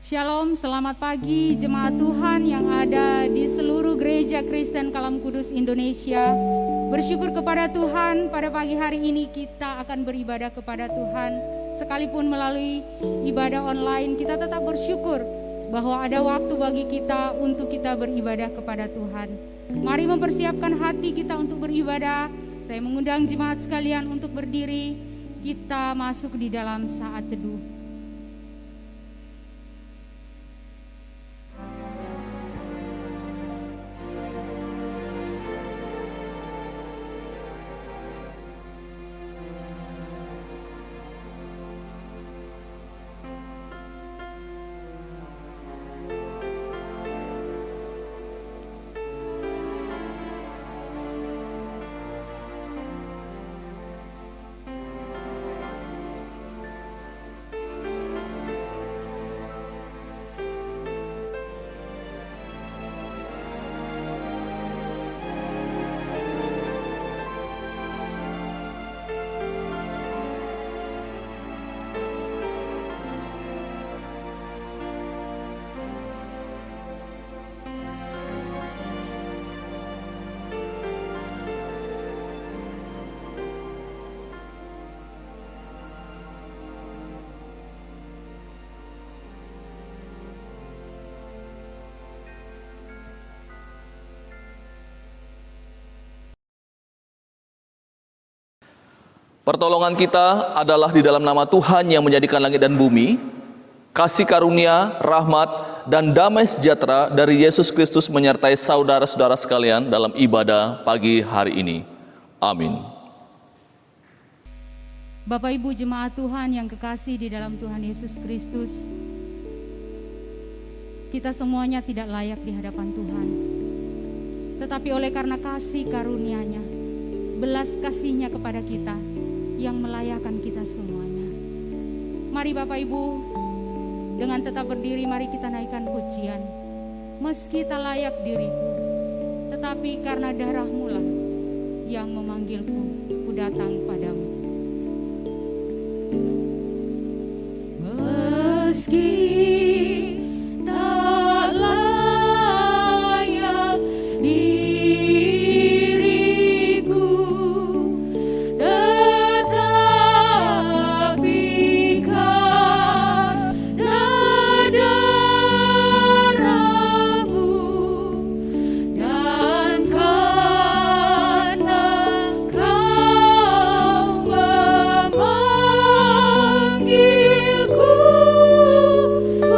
Shalom, selamat pagi jemaat Tuhan yang ada di seluruh gereja Kristen Kalam Kudus Indonesia. Bersyukur kepada Tuhan, pada pagi hari ini kita akan beribadah kepada Tuhan. Sekalipun melalui ibadah online, kita tetap bersyukur bahwa ada waktu bagi kita untuk kita beribadah kepada Tuhan. Mari mempersiapkan hati kita untuk beribadah. Saya mengundang jemaat sekalian untuk berdiri. Kita masuk di dalam saat teduh. Pertolongan kita adalah di dalam nama Tuhan yang menjadikan langit dan bumi. Kasih karunia, rahmat, dan damai sejahtera dari Yesus Kristus menyertai saudara-saudara sekalian dalam ibadah pagi hari ini. Amin. Bapak Ibu jemaat Tuhan yang kekasih di dalam Tuhan Yesus Kristus, kita semuanya tidak layak di hadapan Tuhan. Tetapi oleh karena kasih karunia-Nya, belas kasih-Nya kepada kita, yang melayakkan kita semuanya. Mari Bapak Ibu, dengan tetap berdiri mari kita naikkan pujian. Meski tak layak diriku, tetapi karena darah-Mu lah yang memanggilku, ku datang padamu. Meski tak layak diriku, Ku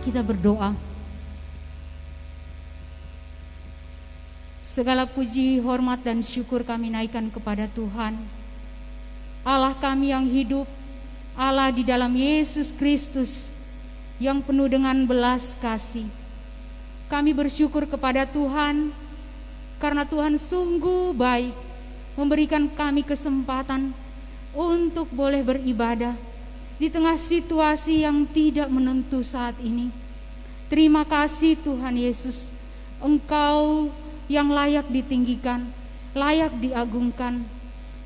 Kita berdoa. Segala puji, hormat, dan syukur kami naikkan kepada Tuhan, Allah kami yang hidup, Allah di dalam Yesus Kristus yang penuh dengan belas kasih. Kami bersyukur kepada Tuhan karena Tuhan sungguh baik memberikan kami kesempatan untuk boleh beribadah di tengah situasi yang tidak menentu saat ini. Terima kasih Tuhan Yesus, Engkau yang layak ditinggikan, layak diagungkan.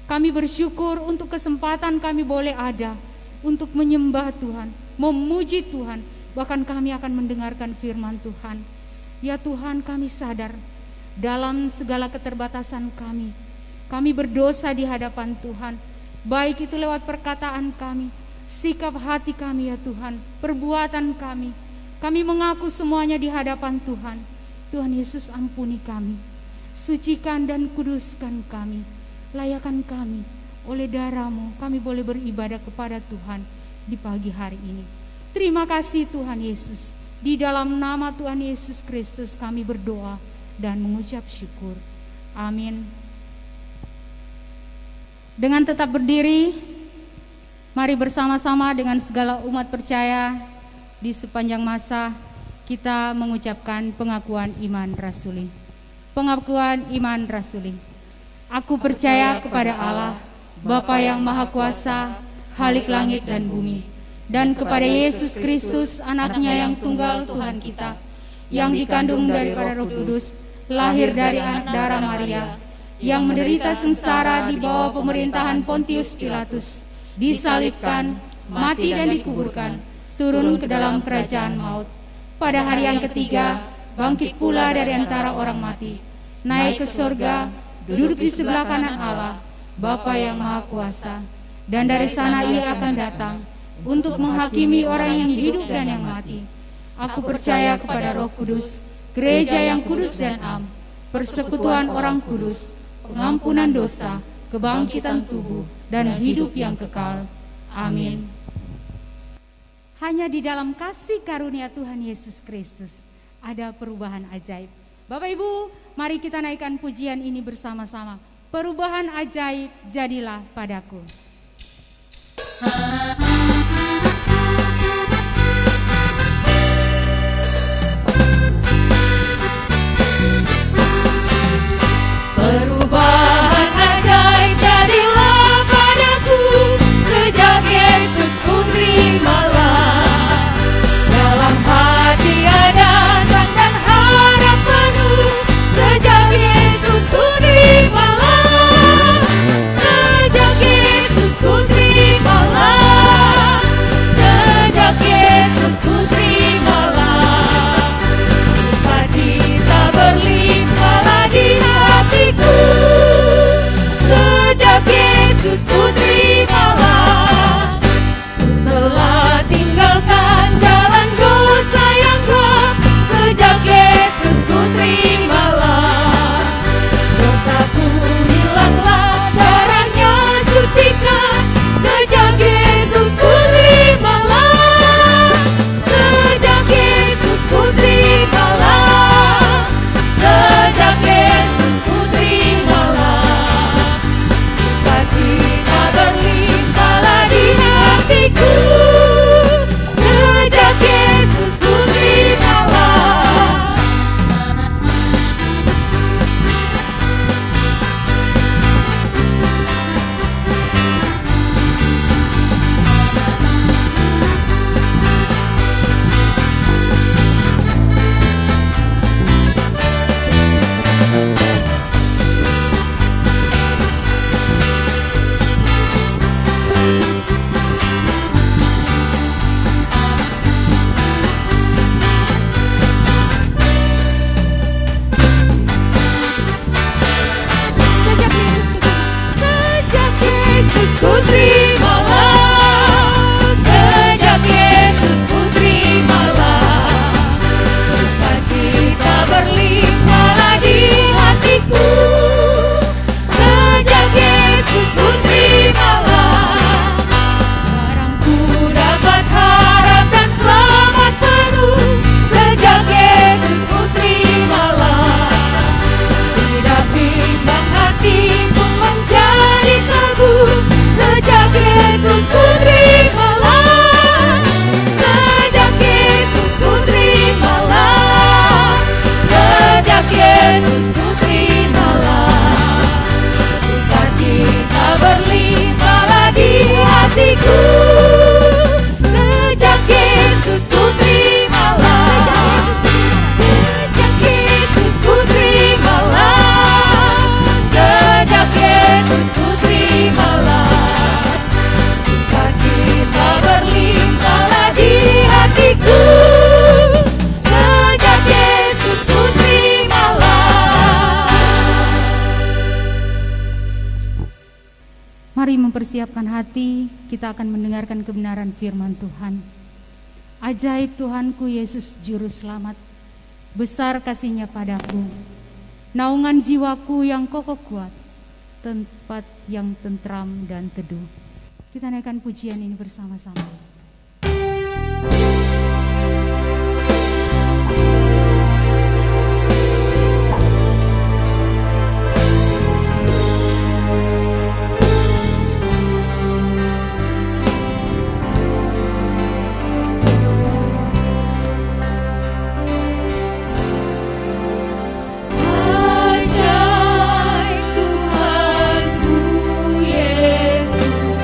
Kami bersyukur untuk kesempatan kami boleh ada untuk menyembah Tuhan, memuji Tuhan, bahkan kami akan mendengarkan firman Tuhan. Ya Tuhan, kami sadar dalam segala keterbatasan kami berdosa di hadapan Tuhan, baik itu lewat perkataan kami, sikap hati kami ya Tuhan, perbuatan kami. Kami mengaku semuanya di hadapan Tuhan. Tuhan Yesus, ampuni kami, sucikan dan kuduskan kami, layakan kami oleh darah-Mu, kami boleh beribadah kepada Tuhan di pagi hari ini. Terima kasih Tuhan Yesus. Di dalam nama Tuhan Yesus Kristus kami berdoa dan mengucap syukur. Amin. Dengan tetap berdiri, mari bersama-sama dengan segala umat percaya di sepanjang masa kita mengucapkan pengakuan iman rasuli. Pengakuan iman rasuli. Aku percaya kepada Allah, Bapa yang Maha Kuasa, Khalik langit dan bumi, dan kepada Yesus Kristus, anaknya yang tunggal Tuhan kita, yang dikandung daripada Roh Kudus, lahir dari anak darah Maria, yang menderita sengsara di bawah pemerintahan Pontius Pilatus, disalibkan, mati dan dikuburkan, turun ke dalam kerajaan maut. Pada hari yang ketiga, bangkit pula dari antara orang mati, naik ke surga, duduk di sebelah kanan Allah, Bapa yang Maha Kuasa, dan dari sana Ia akan datang untuk menghakimi orang yang hidup dan yang mati. Aku percaya kepada Roh Kudus, gereja yang kudus dan am, persekutuan orang kudus, pengampunan dosa, kebangkitan tubuh, dan hidup yang kekal. Amin. Hanya di dalam kasih karunia Tuhan Yesus Kristus ada perubahan ajaib. Bapak Ibu, mari kita naikkan pujian ini bersama-sama. Perubahan ajaib jadilah padaku. Perubahan ajaib jadilah padaku, sejak Yesus ku terimalah. Dalam hati ada terang dan harap penuh, sejak Yesus ku terimalah. Sejak Yesus ku terimalah. mempersiapkan hati, kita akan mendengarkan kebenaran firman Tuhan. Ajaib Tuhanku Yesus Juru Selamat, besar kasih-Nya padaku, naungan jiwaku yang kokoh kuat, tempat yang tentram dan teduh. Kita naikkan pujian ini bersama-sama. Tuhanku Yesus,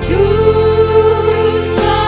Juru Selamat.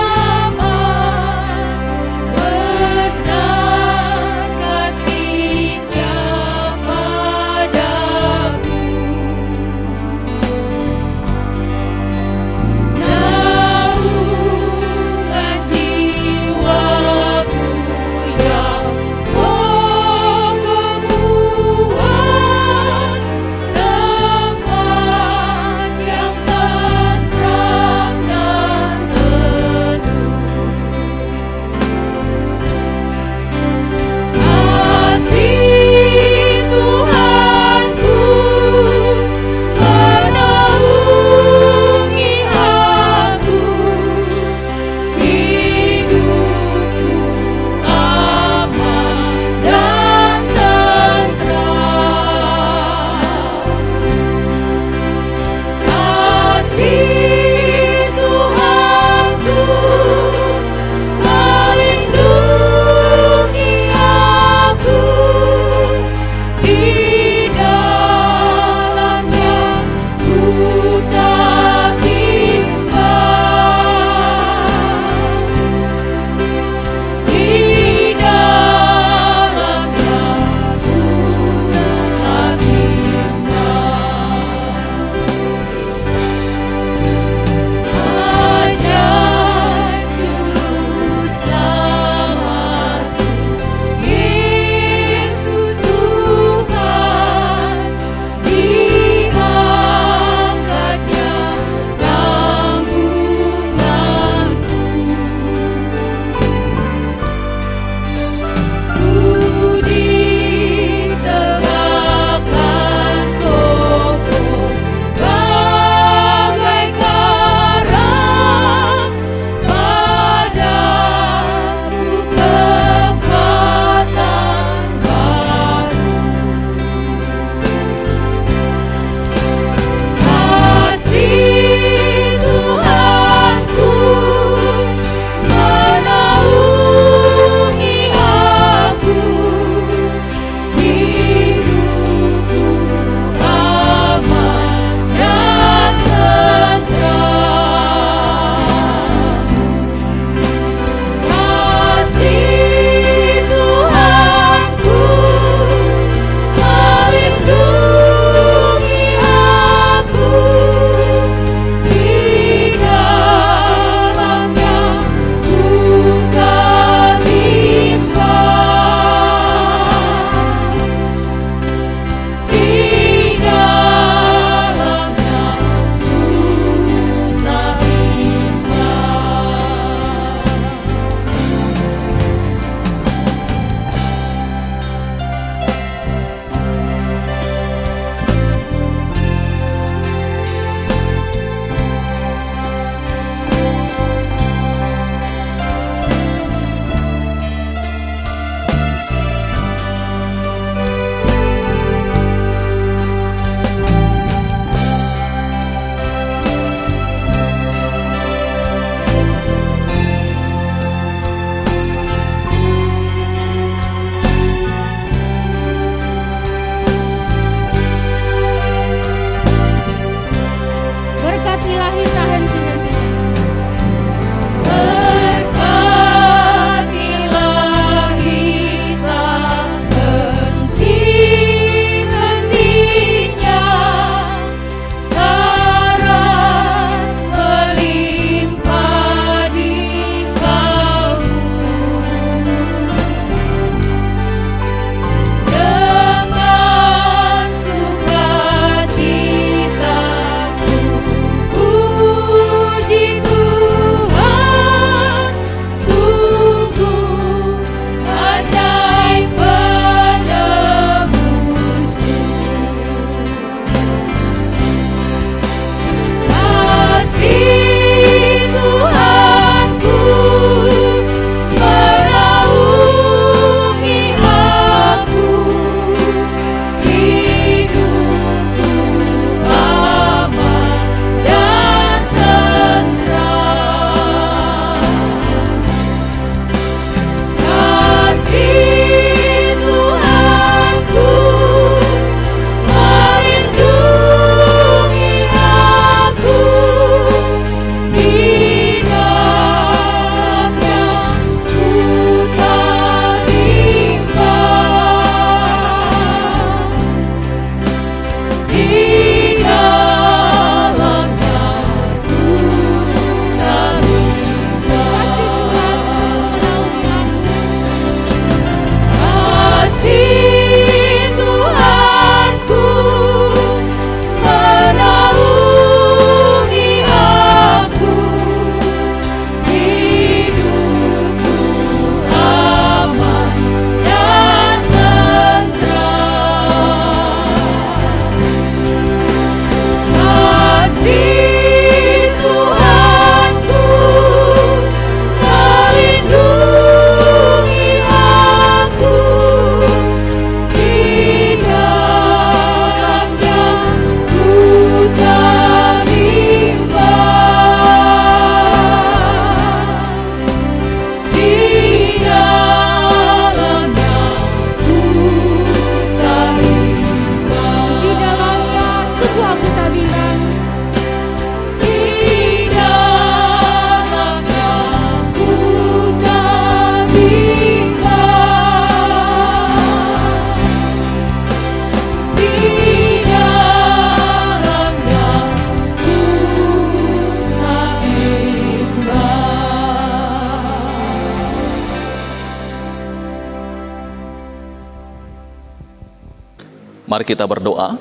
Mari kita berdoa.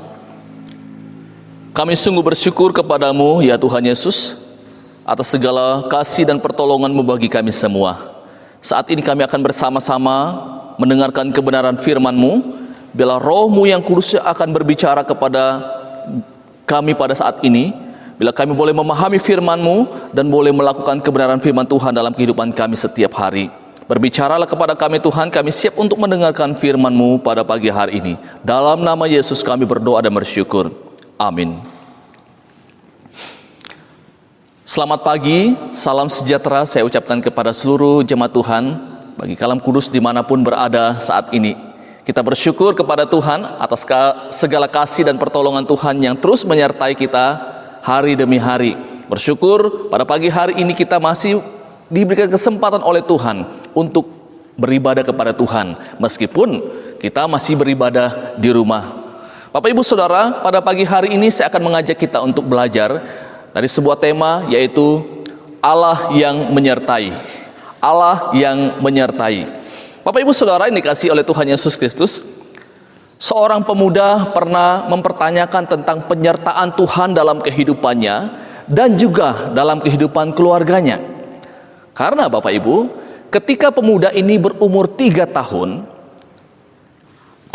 Kami sungguh bersyukur kepadamu ya Tuhan Yesus atas segala kasih dan pertolongan-Mu bagi kami semua. Saat ini kami akan bersama-sama mendengarkan kebenaran firman-Mu. Bila Roh-Mu yang kudus akan berbicara kepada kami pada saat ini, bila kami boleh memahami firman-Mu dan boleh melakukan kebenaran firman Tuhan dalam kehidupan kami setiap hari. Berbicaralah kepada kami Tuhan, kami siap untuk mendengarkan firman-Mu pada pagi hari ini. Dalam nama Yesus kami berdoa dan bersyukur. Amin. Selamat pagi, salam sejahtera saya ucapkan kepada seluruh jemaat Tuhan bagi Kalam Kudus dimanapun berada saat ini. Kita bersyukur kepada Tuhan atas segala kasih dan pertolongan Tuhan yang terus menyertai kita hari demi hari. Bersyukur pada pagi hari ini kita masih diberikan kesempatan oleh Tuhan untuk beribadah kepada Tuhan, meskipun kita masih beribadah di rumah. Bapak Ibu Saudara, pada pagi hari ini saya akan mengajak kita untuk belajar dari sebuah tema, yaitu Allah yang menyertai. Allah yang menyertai. Bapak Ibu Saudara yang dikasihi oleh Tuhan Yesus Kristus, seorang pemuda pernah mempertanyakan tentang penyertaan Tuhan dalam kehidupannya dan juga dalam kehidupan keluarganya. Karena Bapak Ibu, ketika pemuda ini berumur 3 tahun,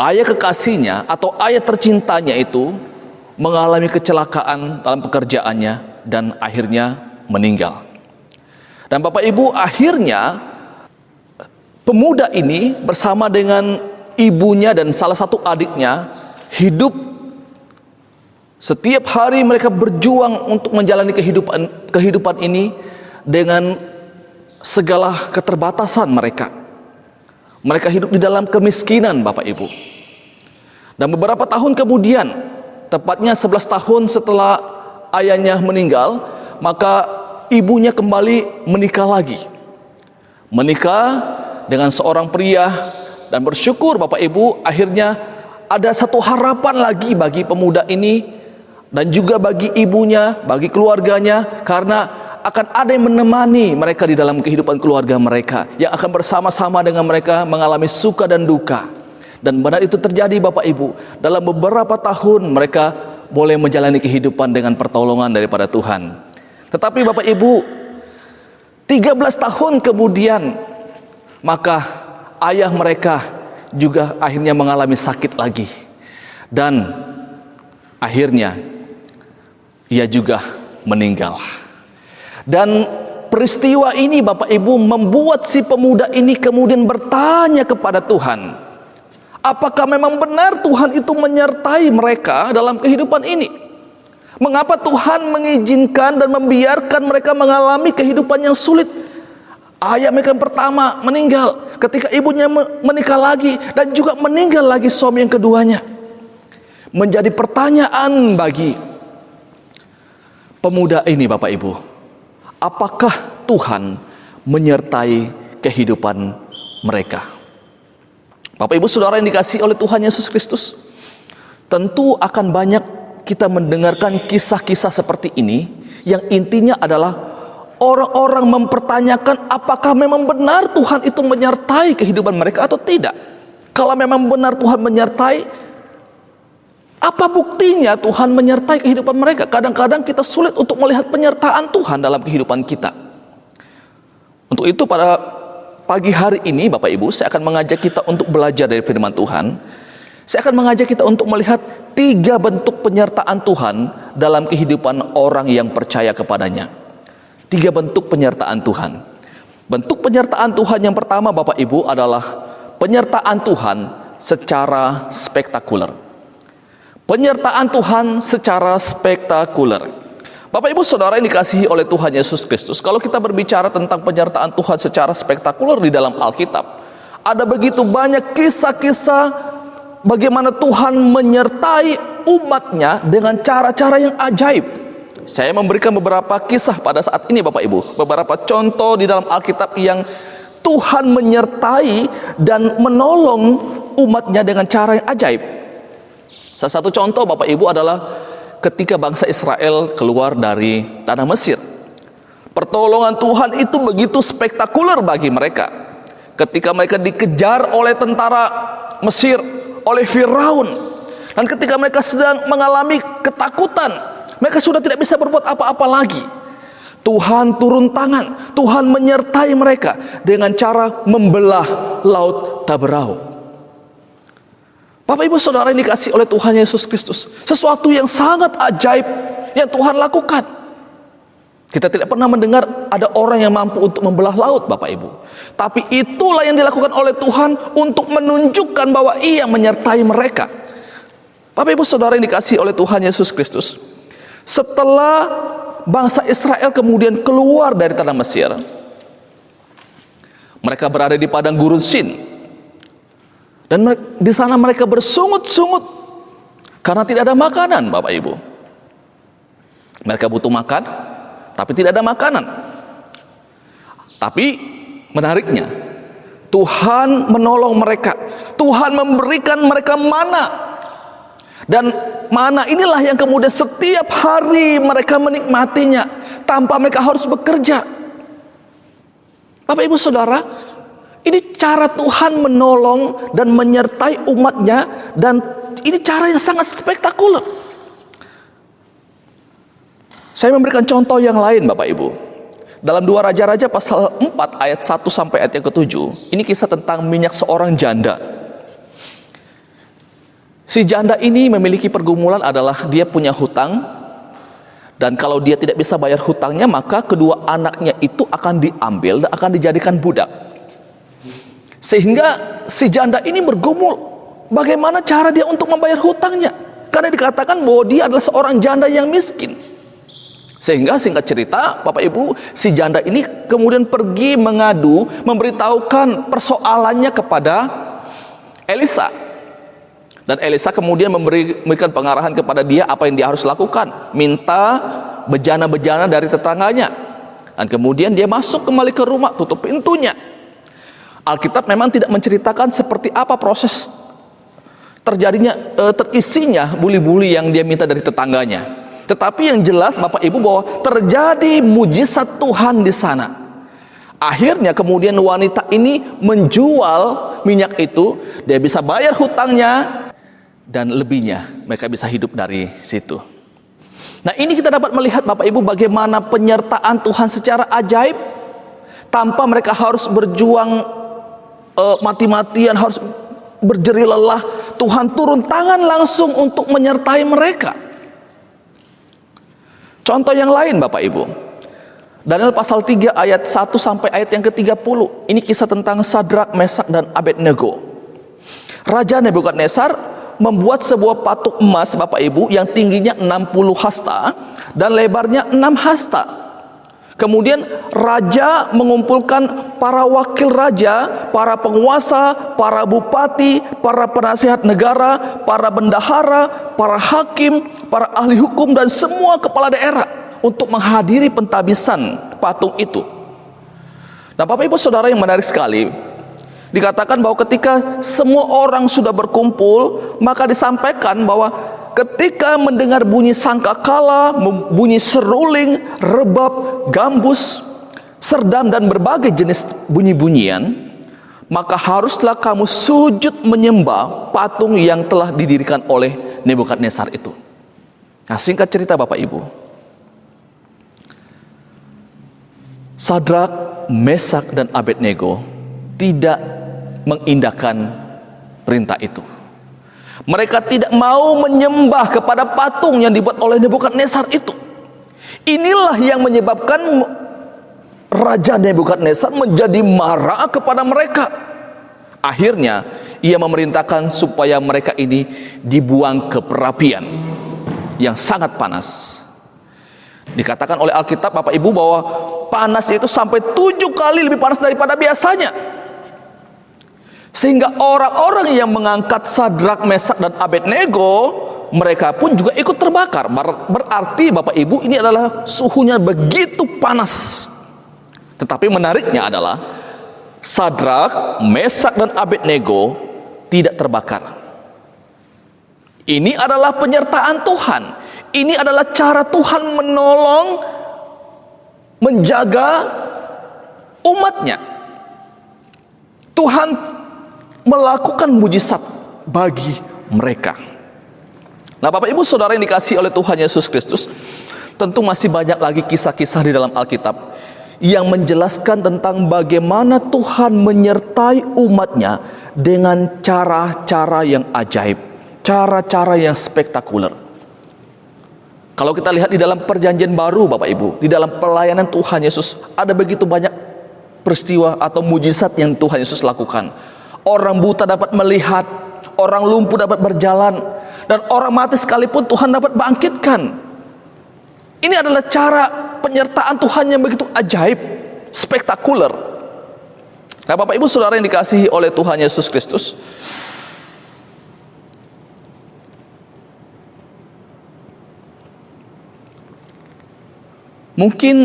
ayah kekasihnya atau ayah tercintanya itu mengalami kecelakaan dalam pekerjaannya dan akhirnya meninggal. Dan Bapak Ibu, akhirnya pemuda ini bersama dengan ibunya dan salah satu adiknya hidup setiap hari. Mereka berjuang untuk menjalani kehidupan ini dengan segala keterbatasan mereka. Mereka hidup di dalam kemiskinan Bapak Ibu. Dan beberapa tahun kemudian, tepatnya 11 tahun setelah ayahnya meninggal, maka ibunya kembali menikah lagi. Menikah dengan seorang pria, dan bersyukur Bapak Ibu, akhirnya ada satu harapan lagi bagi pemuda ini dan juga bagi ibunya, bagi keluarganya, karena akan ada yang menemani mereka di dalam kehidupan keluarga mereka, yang akan bersama-sama dengan mereka mengalami suka dan duka. Dan benar itu terjadi Bapak Ibu. Dalam beberapa tahun mereka boleh menjalani kehidupan dengan pertolongan daripada Tuhan. Tetapi Bapak Ibu, 13 tahun kemudian, maka ayah mereka juga akhirnya mengalami sakit lagi. Dan akhirnya ia juga meninggal. Dan peristiwa ini Bapak Ibu membuat si pemuda ini kemudian bertanya kepada Tuhan, apakah memang benar Tuhan itu menyertai mereka dalam kehidupan ini? Mengapa Tuhan mengizinkan dan membiarkan mereka mengalami kehidupan yang sulit? Ayah mereka yang pertama meninggal, ketika ibunya menikah lagi, dan juga meninggal lagi suami yang keduanya. Menjadi pertanyaan bagi pemuda ini Bapak Ibu, apakah Tuhan menyertai kehidupan mereka? Bapak Ibu Saudara yang dikasihi oleh Tuhan Yesus Kristus, tentu akan banyak kita mendengarkan kisah-kisah seperti ini, yang intinya adalah orang-orang mempertanyakan apakah memang benar Tuhan itu menyertai kehidupan mereka atau tidak. Kalau memang benar Tuhan menyertai, apa buktinya Tuhan menyertai kehidupan mereka? Kadang-kadang kita sulit untuk melihat penyertaan Tuhan dalam kehidupan kita. Untuk itu pada pagi hari ini Bapak Ibu, saya akan mengajak kita untuk belajar dari firman Tuhan. Saya akan mengajak kita untuk melihat 3 bentuk penyertaan Tuhan dalam kehidupan orang yang percaya kepadanya. 3 bentuk penyertaan Tuhan. Bentuk penyertaan Tuhan yang pertama Bapak Ibu adalah penyertaan Tuhan secara spektakuler. Penyertaan Tuhan secara spektakuler. Bapak Ibu Saudara yang dikasihi oleh Tuhan Yesus Kristus, kalau kita berbicara tentang penyertaan Tuhan secara spektakuler di dalam Alkitab, ada begitu banyak kisah-kisah bagaimana Tuhan menyertai umatnya dengan cara-cara yang ajaib. Saya memberikan beberapa kisah pada saat ini Bapak Ibu, beberapa contoh di dalam Alkitab yang Tuhan menyertai dan menolong umatnya dengan cara yang ajaib. Salah satu contoh Bapak Ibu adalah ketika bangsa Israel keluar dari tanah Mesir. Pertolongan Tuhan itu begitu spektakuler bagi mereka. Ketika mereka dikejar oleh tentara Mesir, oleh Firaun, Dan ketika mereka sedang mengalami ketakutan, mereka sudah tidak bisa berbuat apa-apa lagi, Tuhan turun tangan, Tuhan menyertai mereka dengan cara membelah laut Taberau. Bapak Ibu Saudara yang dikasihi oleh Tuhan Yesus Kristus, sesuatu yang sangat ajaib yang Tuhan lakukan. Kita tidak pernah mendengar ada orang yang mampu untuk membelah laut, Bapak Ibu. Tapi itulah yang dilakukan oleh Tuhan untuk menunjukkan bahwa Ia menyertai mereka. Bapak Ibu Saudara yang dikasihi oleh Tuhan Yesus Kristus, setelah bangsa Israel kemudian keluar dari tanah Mesir, mereka berada di padang gurun Sin, dan di sana mereka bersungut-sungut karena tidak ada makanan, Bapak Ibu. Mereka butuh makan, tapi tidak ada makanan. Tapi menariknya, Tuhan menolong mereka. Tuhan memberikan mereka mana. Dan mana inilah yang kemudian setiap hari mereka menikmatinya tanpa mereka harus bekerja. Bapak Ibu Saudara, ini cara Tuhan menolong dan menyertai umatnya, dan ini cara yang sangat spektakuler. Saya memberikan contoh yang lain, Bapak Ibu. Dalam 2 Raja-Raja pasal 4 ayat 1 sampai ayat yang ke-7, ini kisah tentang minyak seorang janda. Si janda ini memiliki pergumulan adalah dia punya hutang, dan kalau dia tidak bisa bayar hutangnya, maka kedua anaknya itu akan diambil dan akan dijadikan budak. Sehingga si janda ini bergumul, bagaimana cara dia untuk membayar hutangnya, karena dikatakan bahwa dia adalah seorang janda yang miskin. Sehingga singkat cerita, Bapak Ibu, si janda ini kemudian pergi mengadu, memberitahukan persoalannya kepada Elisa. Dan Elisa kemudian memberikan pengarahan kepada dia apa yang dia harus lakukan. Minta bejana-bejana dari tetangganya. Dan kemudian dia masuk kembali ke rumah, tutup pintunya. Alkitab memang tidak menceritakan seperti apa proses terisinya buli-buli yang dia minta dari tetangganya. Tetapi yang jelas Bapak Ibu bahwa terjadi mujizat Tuhan di sana. Akhirnya kemudian wanita ini menjual minyak itu, dia bisa bayar hutangnya, dan lebihnya mereka bisa hidup dari situ. Nah, ini kita dapat melihat Bapak Ibu bagaimana penyertaan Tuhan secara ajaib, tanpa mereka harus berjuang mati-matian, harus berjerih lelah. Tuhan turun tangan langsung untuk menyertai mereka. Contoh yang lain Bapak Ibu, Daniel pasal 3 ayat 1 sampai ayat yang ke-30. Ini kisah tentang Sadrak, Mesak, dan Abednego. Raja Nebukadnezar membuat sebuah patung emas Bapak Ibu yang tingginya 60 hasta dan lebarnya 6 hasta. Kemudian raja mengumpulkan para wakil raja, para penguasa, para bupati, para penasihat negara, para bendahara, para hakim, para ahli hukum, dan semua kepala daerah untuk menghadiri pentabisan patung itu. Nah, Bapak Ibu Saudara yang menarik sekali, dikatakan bahwa ketika semua orang sudah berkumpul, maka disampaikan bahwa ketika mendengar bunyi sangkakala, bunyi seruling, rebab, gambus, serdam, dan berbagai jenis bunyi-bunyian, maka haruslah kamu sujud menyembah patung yang telah didirikan oleh Nebukadnezar itu. Nah, singkat cerita Bapak Ibu, Sadrak, Mesak, dan Abednego tidak mengindahkan perintah itu. Mereka tidak mau menyembah kepada patung yang dibuat oleh Nebukadnezar itu. Inilah yang menyebabkan Raja Nebukadnezar menjadi marah kepada mereka. Akhirnya ia memerintahkan supaya mereka ini dibuang ke perapian yang sangat panas. Dikatakan oleh Alkitab Bapak Ibu bahwa panas itu sampai 7 kali lebih panas daripada biasanya. Sehingga orang-orang yang mengangkat Sadrak, Mesak, dan Abednego, mereka pun juga ikut terbakar. Berarti Bapak Ibu, ini adalah suhunya begitu panas. Tetapi menariknya adalah Sadrak, Mesak, dan Abednego tidak terbakar. Ini adalah penyertaan Tuhan. Ini adalah cara Tuhan menolong, menjaga umatnya. Tuhan melakukan mujizat bagi mereka. Nah, Bapak Ibu Saudara yang dikasihi oleh Tuhan Yesus Kristus, tentu masih banyak lagi kisah-kisah di dalam Alkitab yang menjelaskan tentang bagaimana Tuhan menyertai umatnya dengan cara-cara yang ajaib, cara-cara yang spektakuler. Kalau kita lihat di dalam perjanjian baru Bapak Ibu, di dalam pelayanan Tuhan Yesus, ada begitu banyak peristiwa atau mujizat yang Tuhan Yesus lakukan. Orang buta dapat melihat, orang lumpuh dapat berjalan, dan orang mati sekalipun Tuhan dapat bangkitkan. Ini adalah cara penyertaan Tuhan yang begitu ajaib, spektakuler. Nah, Bapak Ibu Saudara yang dikasihi oleh Tuhan Yesus Kristus, mungkin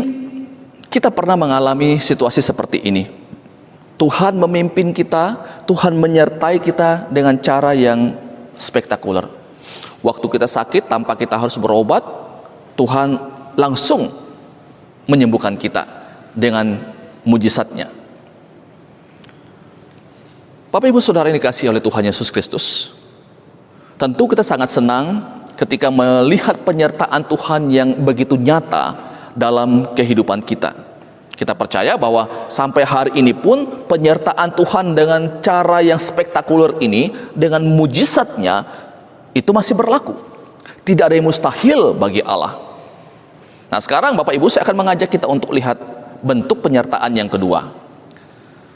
kita pernah mengalami situasi seperti ini. Tuhan memimpin kita, Tuhan menyertai kita dengan cara yang spektakuler. Waktu kita sakit tanpa kita harus berobat, Tuhan langsung menyembuhkan kita dengan mujizatnya. Bapak Ibu Saudara yang dikasihi oleh Tuhan Yesus Kristus, tentu kita sangat senang ketika melihat penyertaan Tuhan yang begitu nyata dalam kehidupan kita. Kita percaya bahwa sampai hari ini pun penyertaan Tuhan dengan cara yang spektakuler ini, dengan mujizatnya, itu masih berlaku. Tidak ada yang mustahil bagi Allah. Nah, sekarang Bapak Ibu, saya akan mengajak kita untuk lihat bentuk penyertaan yang kedua.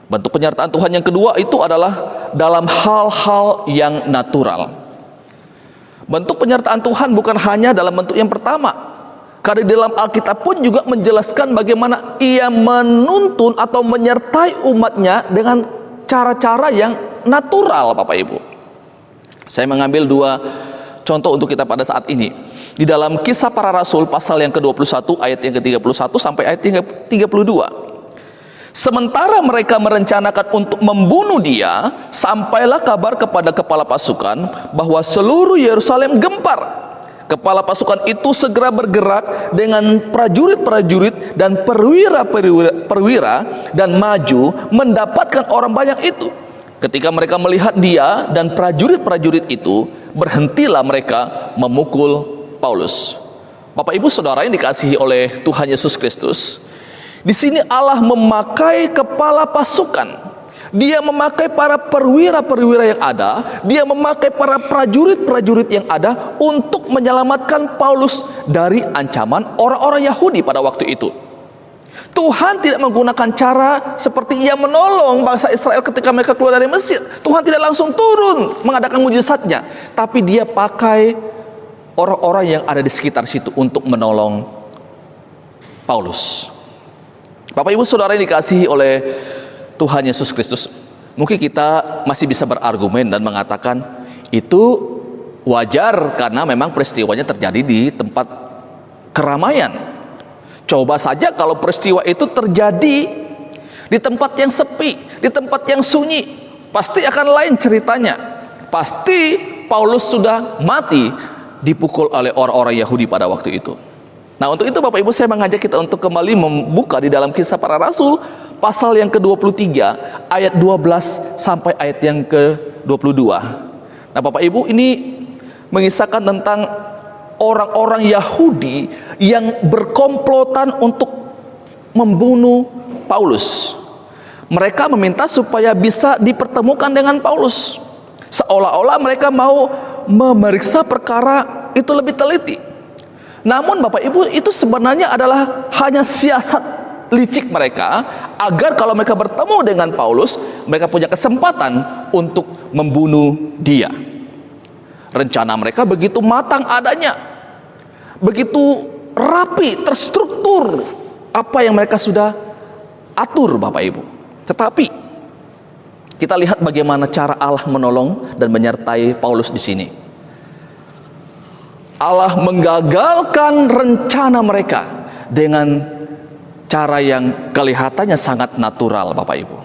Bentuk penyertaan Tuhan yang kedua itu adalah dalam hal-hal yang natural. Bentuk penyertaan Tuhan bukan hanya dalam bentuk yang pertama, karena di dalam Alkitab pun juga menjelaskan bagaimana Ia menuntun atau menyertai umatnya dengan cara-cara yang natural, Bapak Ibu. Saya mengambil dua contoh untuk kita pada saat ini. Di dalam Kisah Para Rasul pasal yang ke-21 ayat yang ke-31 sampai ayat yang ke-32. Sementara mereka merencanakan untuk membunuh dia, sampailah kabar kepada kepala pasukan bahwa seluruh Yerusalem gempar. Kepala pasukan itu segera bergerak dengan prajurit-prajurit dan perwira dan maju mendapatkan orang banyak itu. Ketika mereka melihat dia dan prajurit-prajurit itu, berhentilah mereka memukul Paulus. Bapak Ibu Saudara yang dikasihi oleh Tuhan Yesus Kristus, di sini Allah memakai kepala pasukan. Dia memakai para perwira-perwira yang ada, dia memakai para prajurit-prajurit yang ada untuk menyelamatkan Paulus dari ancaman orang-orang Yahudi pada waktu itu. Tuhan tidak menggunakan cara seperti Ia menolong bangsa Israel ketika mereka keluar dari Mesir. Tuhan tidak langsung turun mengadakan mujizatnya, tapi Dia pakai orang-orang yang ada di sekitar situ untuk menolong Paulus. Bapak Ibu Saudara yang dikasihi oleh Tuhan Yesus Kristus, mungkin kita masih bisa berargumen dan mengatakan itu wajar karena memang peristiwanya terjadi di tempat keramaian. Coba saja kalau peristiwa itu terjadi di tempat yang sepi, di tempat yang sunyi, pasti akan lain ceritanya. Pasti Paulus sudah mati dipukul oleh orang-orang Yahudi pada waktu itu. Nah, untuk itu Bapak Ibu, saya mengajak kita untuk kembali membuka di dalam Kisah Para Rasul pasal yang ke-23 ayat 12 sampai ayat yang ke-22. Nah, Bapak Ibu, ini mengisahkan tentang orang-orang Yahudi yang berkomplotan untuk membunuh Paulus. Mereka meminta supaya bisa dipertemukan dengan Paulus, seolah-olah mereka mau memeriksa perkara itu lebih teliti. Namun Bapak Ibu, itu sebenarnya adalah hanya siasat licik mereka agar kalau mereka bertemu dengan Paulus, mereka punya kesempatan untuk membunuh dia. Rencana mereka begitu matang adanya, begitu rapi, terstruktur apa yang mereka sudah atur, Bapak Ibu. Tetapi kita lihat bagaimana cara Allah menolong dan menyertai Paulus di sini. Allah menggagalkan rencana mereka dengan cara yang kelihatannya sangat natural, Bapak Ibu.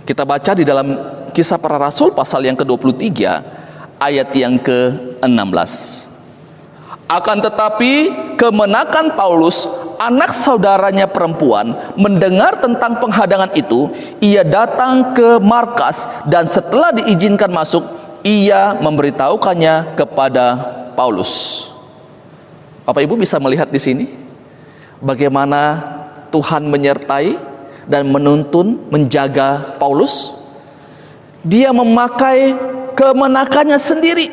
Kita baca di dalam Kisah Para Rasul pasal yang ke-23 ayat yang ke-16. Akan tetapi kemenakan Paulus, anak saudaranya perempuan, mendengar tentang penghadangan itu, ia datang ke markas dan setelah diizinkan masuk, ia memberitahukannya kepada Paulus. Bapak Ibu bisa melihat di sini bagaimana Tuhan menyertai dan menuntun, menjaga Paulus. Dia memakai kemenakannya sendiri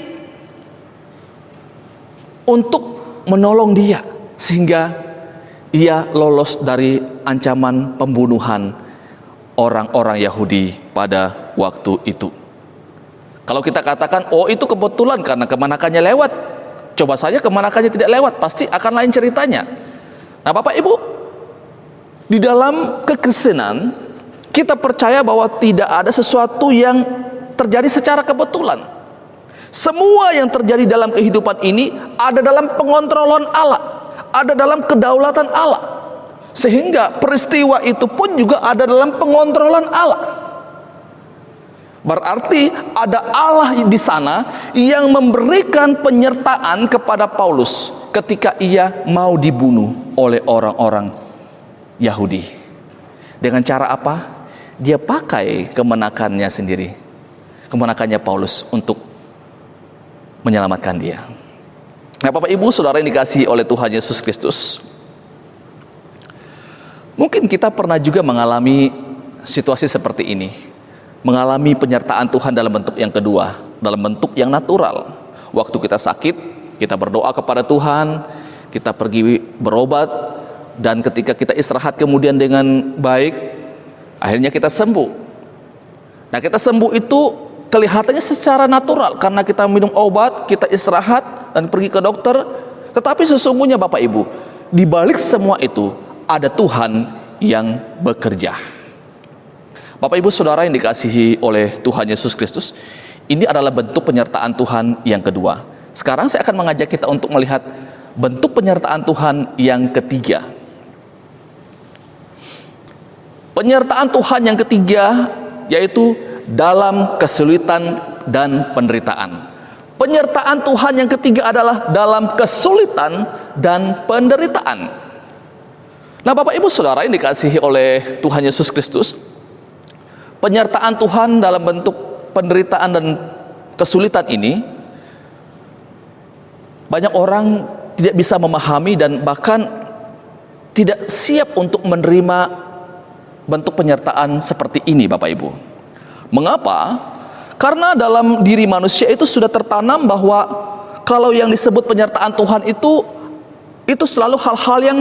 untuk menolong dia, sehingga ia lolos dari ancaman pembunuhan orang-orang Yahudi pada waktu itu. Kalau kita katakan, oh itu kebetulan karena kemenakannya lewat, coba saja kemenakannya tidak lewat, pasti akan lain ceritanya. Nah Bapak Ibu, di dalam kekristenan kita percaya bahwa tidak ada sesuatu yang terjadi secara kebetulan. Semua yang terjadi dalam kehidupan ini ada dalam pengontrolan Allah, ada dalam kedaulatan Allah, sehingga peristiwa itu pun juga ada dalam pengontrolan Allah. Berarti ada Allah di sana yang memberikan penyertaan kepada Paulus ketika ia mau dibunuh oleh orang-orang Yahudi. Dengan cara apa? Dia pakai kemenakannya sendiri, kemenakannya Paulus untuk menyelamatkan dia. Nah Bapak Ibu Saudara yang dikasihi oleh Tuhan Yesus Kristus, mungkin kita pernah juga mengalami situasi seperti ini, mengalami penyertaan Tuhan dalam bentuk yang kedua, dalam bentuk yang natural. Waktu kita sakit, kita berdoa kepada Tuhan, kita pergi berobat, dan ketika kita istirahat kemudian dengan baik, akhirnya kita sembuh. Nah kita sembuh itu kelihatannya secara natural karena kita minum obat, kita istirahat dan pergi ke dokter. Tetapi sesungguhnya Bapak Ibu, di balik semua itu ada Tuhan yang bekerja. Bapak Ibu Saudara yang dikasihi oleh Tuhan Yesus Kristus, ini adalah bentuk penyertaan Tuhan yang kedua. Sekarang saya akan mengajak kita untuk melihat bentuk penyertaan Tuhan yang ketiga. Penyertaan Tuhan yang ketiga yaitu dalam kesulitan dan penderitaan. Penyertaan Tuhan yang ketiga adalah dalam kesulitan dan penderitaan. Nah Bapak Ibu Saudara yang dikasihi oleh Tuhan Yesus Kristus, penyertaan Tuhan dalam bentuk penderitaan dan kesulitan ini banyak orang tidak bisa memahami dan bahkan tidak siap untuk menerima bentuk penyertaan seperti ini Bapak Ibu. Mengapa? Karena dalam diri manusia itu sudah tertanam bahwa kalau yang disebut penyertaan Tuhan itu selalu hal-hal yang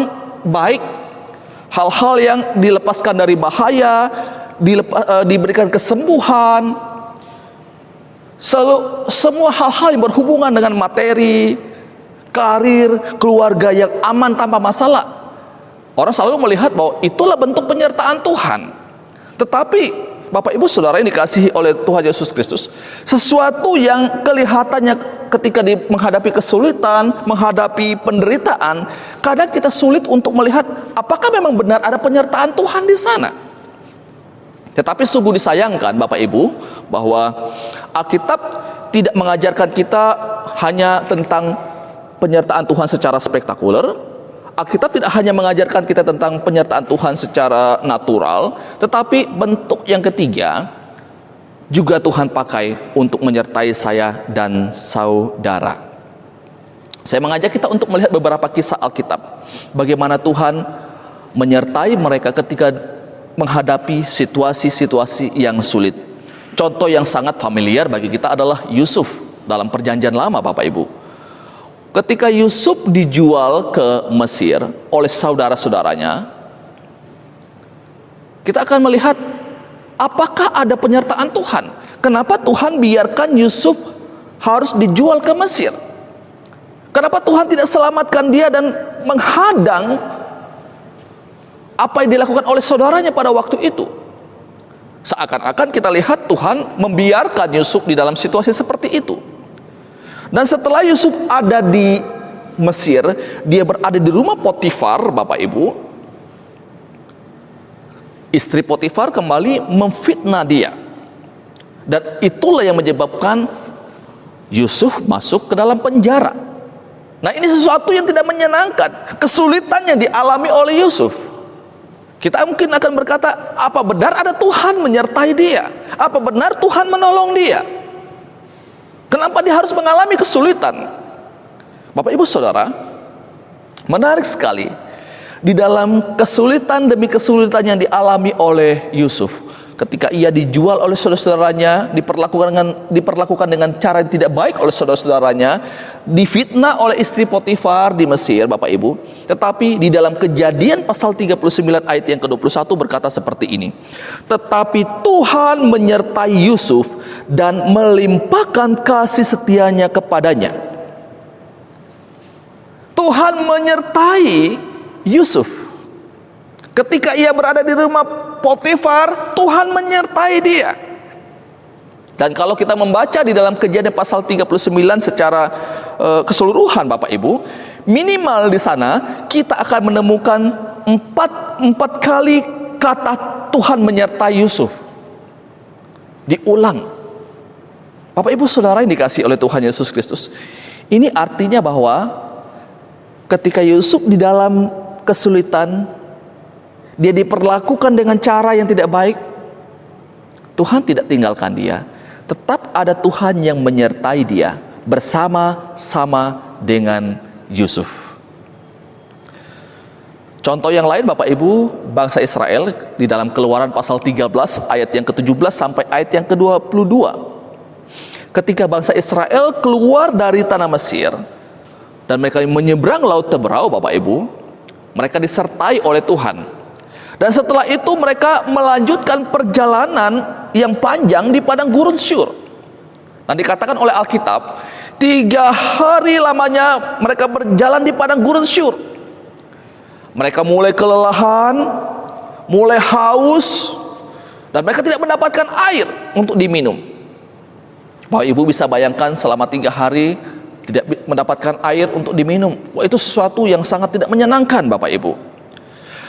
baik, hal-hal yang dilepaskan dari bahaya, diberikan kesembuhan, selalu semua hal-hal yang berhubungan dengan materi, karir, keluarga yang aman tanpa masalah. Orang selalu melihat bahwa itulah bentuk penyertaan Tuhan. Tetapi Bapak Ibu Saudara yang dikasihi oleh Tuhan Yesus Kristus, sesuatu yang kelihatannya ketika menghadapi kesulitan, menghadapi penderitaan, kadang kita sulit untuk melihat apakah memang benar ada penyertaan Tuhan di sana. Tetapi sungguh disayangkan Bapak Ibu bahwa Alkitab tidak mengajarkan kita hanya tentang penyertaan Tuhan secara spektakuler. Alkitab tidak hanya mengajarkan kita tentang penyertaan Tuhan secara natural, tetapi bentuk yang ketiga juga Tuhan pakai untuk menyertai saya dan saudara. Saya mengajak kita untuk melihat beberapa kisah Alkitab, bagaimana Tuhan menyertai mereka ketika menghadapi situasi-situasi yang sulit. Contoh yang sangat familiar bagi kita adalah Yusuf dalam Perjanjian Lama Bapak Ibu. Ketika Yusuf dijual ke Mesir oleh saudara-saudaranya, kita akan melihat apakah ada penyertaan Tuhan. Kenapa Tuhan biarkan Yusuf harus dijual ke Mesir? Kenapa Tuhan tidak selamatkan dia dan menghadang apa yang dilakukan oleh saudaranya pada waktu itu? Seakan-akan kita lihat Tuhan membiarkan Yusuf di dalam situasi seperti itu. Dan setelah Yusuf ada di Mesir, dia berada di rumah Potifar, Bapak Ibu. Istri Potifar kembali memfitnah dia. Dan itulah yang menyebabkan Yusuf masuk ke dalam penjara. Nah ini sesuatu yang tidak menyenangkan. Kesulitan yang dialami oleh Yusuf. Kita mungkin akan berkata, apa benar ada Tuhan menyertai dia? Apa benar Tuhan menolong dia? Kenapa dia harus mengalami kesulitan? Bapak Ibu Saudara, menarik sekali. Di dalam kesulitan demi kesulitan yang dialami oleh Yusuf, ketika ia dijual oleh saudara-saudaranya, diperlakukan dengan cara yang tidak baik oleh saudara-saudaranya, difitnah oleh istri Potifar di Mesir, Bapak Ibu. Tetapi di dalam Kejadian pasal 39 ayat yang ke-21 berkata seperti ini. Tetapi Tuhan menyertai Yusuf dan melimpahkan kasih setianya kepadanya. Tuhan menyertai Yusuf. Ketika ia berada di rumah Potifar, Tuhan menyertai dia. Dan kalau kita membaca di dalam Kejadian pasal 39 secara keseluruhan, Bapak Ibu, minimal di sana kita akan menemukan empat kali kata Tuhan menyertai Yusuf. Diulang. Bapak Ibu Saudara yang dikasihi oleh Tuhan Yesus Kristus, ini artinya bahwa ketika Yusuf di dalam kesulitan, dia diperlakukan dengan cara yang tidak baik, Tuhan tidak tinggalkan dia. Tetap ada Tuhan yang menyertai dia bersama-sama dengan Yusuf. Contoh yang lain, Bapak Ibu, bangsa Israel di dalam Keluaran pasal 13 ayat yang ke-17 sampai ayat yang ke-22. Ketika bangsa Israel keluar dari tanah Mesir dan mereka menyeberang Laut Teberau, Bapak Ibu, mereka disertai oleh Tuhan. Dan setelah itu mereka melanjutkan perjalanan yang panjang di padang gurun Syur. Nah, dikatakan oleh Alkitab, 3 hari lamanya mereka berjalan di padang gurun Syur. Mereka mulai kelelahan, mulai haus, dan mereka tidak mendapatkan air untuk diminum. Bapak Ibu bisa bayangkan selama 3 hari tidak mendapatkan air untuk diminum. Wah, itu sesuatu yang sangat tidak menyenangkan, Bapak Ibu.